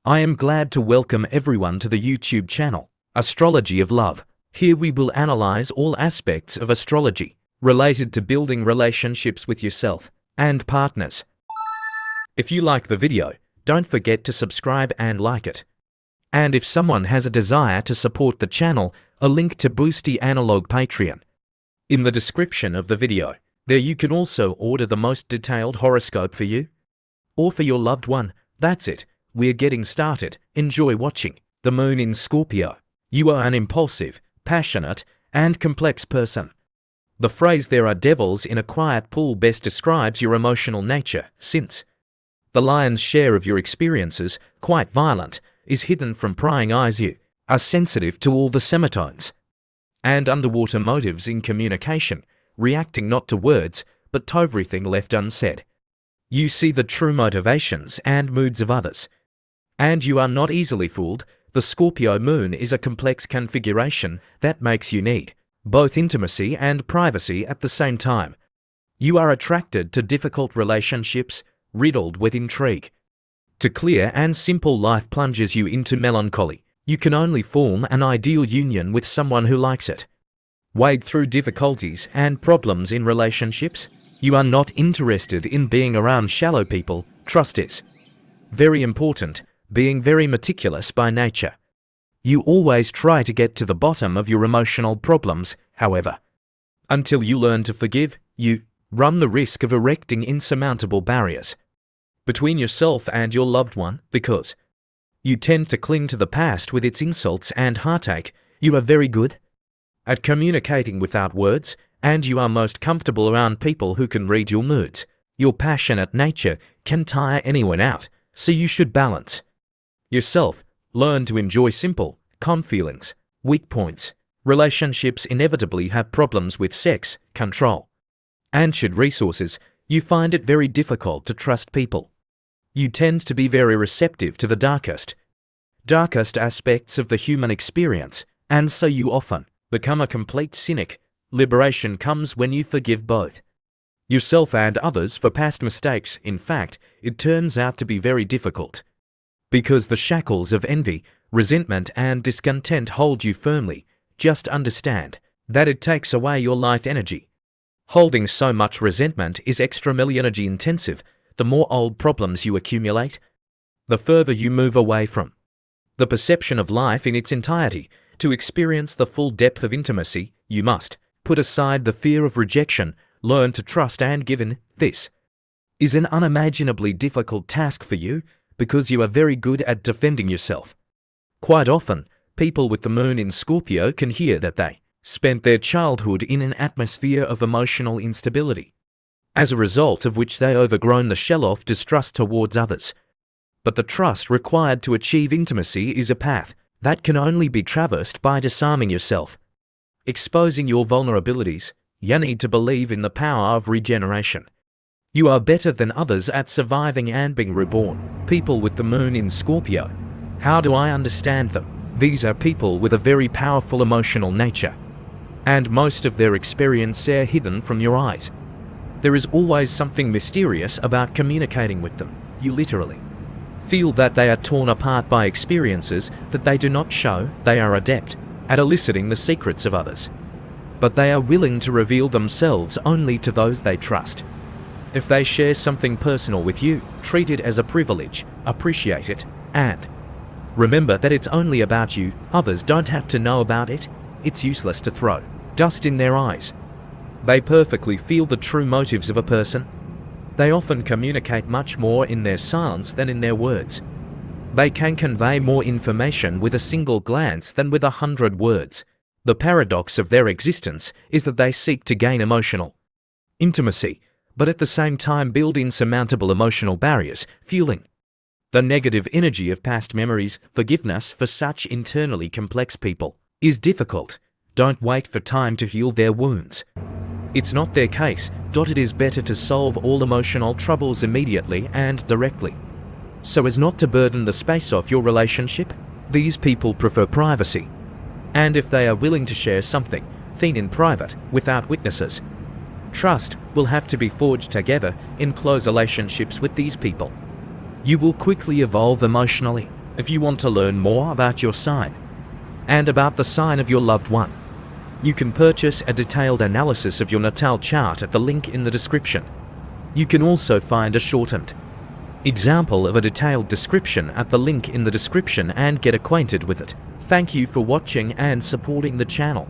I am glad to welcome everyone to the YouTube channel, Astrology of Love. Here we will analyze all aspects of astrology related to building relationships with yourself and partners. If you like the video, don't forget to subscribe and like it. And if someone has a desire to support the channel, a link to Boosty Analog Patreon in the description of the video. There you can also order the most detailed horoscope for you or for your loved one. That's it. We're getting started. Enjoy watching. The Moon in Scorpio. You are an impulsive, passionate, and complex person. The phrase "there are devils in a quiet pool" best describes your emotional nature, since the lion's share of your experiences, quite violent, is hidden from prying eyes. You are sensitive to all the semitones and underwater motives in communication, reacting not to words, but to everything left unsaid. You see the true motivations and moods of others, and you are not easily fooled. The Scorpio moon is a complex configuration that makes you need both intimacy and privacy at the same time. You are attracted to difficult relationships, riddled with intrigue. To clear and simple life plunges you into melancholy. You can only form an ideal union with someone who likes it. Wade through difficulties and problems in relationships. You are not interested in being around shallow people. Trust is very important, being very meticulous by nature. You always try to get to the bottom of your emotional problems, however. Until you learn to forgive, you run the risk of erecting insurmountable barriers between yourself and your loved one, because you tend to cling to the past with its insults and heartache. You are very good at communicating without words, and you are most comfortable around people who can read your moods. Your passionate nature can tire anyone out, so you should balance yourself. Learn to enjoy simple, calm feelings. Weak points. Relationships inevitably have problems with sex, control, and shared resources. You find it very difficult to trust people. You tend to be very receptive to the darkest aspects of the human experience, and so you often become a complete cynic. Liberation comes when you forgive both yourself and others for past mistakes. In fact, it turns out to be very difficult, because the shackles of envy, resentment, and discontent hold you firmly. Just understand that it takes away your life energy. Holding so much resentment is extremely energy intensive. The more old problems you accumulate, the further you move away from the perception of life in its entirety. To experience the full depth of intimacy, you must put aside the fear of rejection, learn to trust and give in. This is an unimaginably difficult task for you, because you are very good at defending yourself. Quite often, people with the moon in Scorpio can hear that they spent their childhood in an atmosphere of emotional instability, as a result of which they overgrown the shell of distrust towards others. But the trust required to achieve intimacy is a path that can only be traversed by disarming yourself, exposing your vulnerabilities. You need to believe in the power of regeneration. You are better than others at surviving and being reborn. People with the moon in Scorpio. How do I understand them? These are people with a very powerful emotional nature, and most of their experience are hidden from your eyes. There is always something mysterious about communicating with them. You literally feel that they are torn apart by experiences that they do not show. They are adept at eliciting the secrets of others, but they are willing to reveal themselves only to those they trust. If they share something personal with you, treat it as a privilege, appreciate it, and remember that it's only about you. Others don't have to know about it. It's useless to throw dust in their eyes. They perfectly feel the true motives of a person. They often communicate much more in their silence than in their words. They can convey more information with a single glance than with 100 words. The paradox of their existence is that they seek to gain emotional intimacy, but at the same time build insurmountable emotional barriers, fueling the negative energy of past memories. Forgiveness for such internally complex people is difficult. Don't wait for time to heal their wounds. It's not their case. It is better to solve all emotional troubles immediately and directly, so as not to burden the space of your relationship. These people prefer privacy, and if they are willing to share something, then in private, without witnesses. Trust will have to be forged together in close relationships with these people. You will quickly evolve emotionally. if you want to learn more about your sign and about the sign of your loved one. You can purchase a detailed analysis of your natal chart at the link in the description. You can also find a shortened example of a detailed description at the link in the description and get acquainted with it. Thank you for watching and supporting the channel.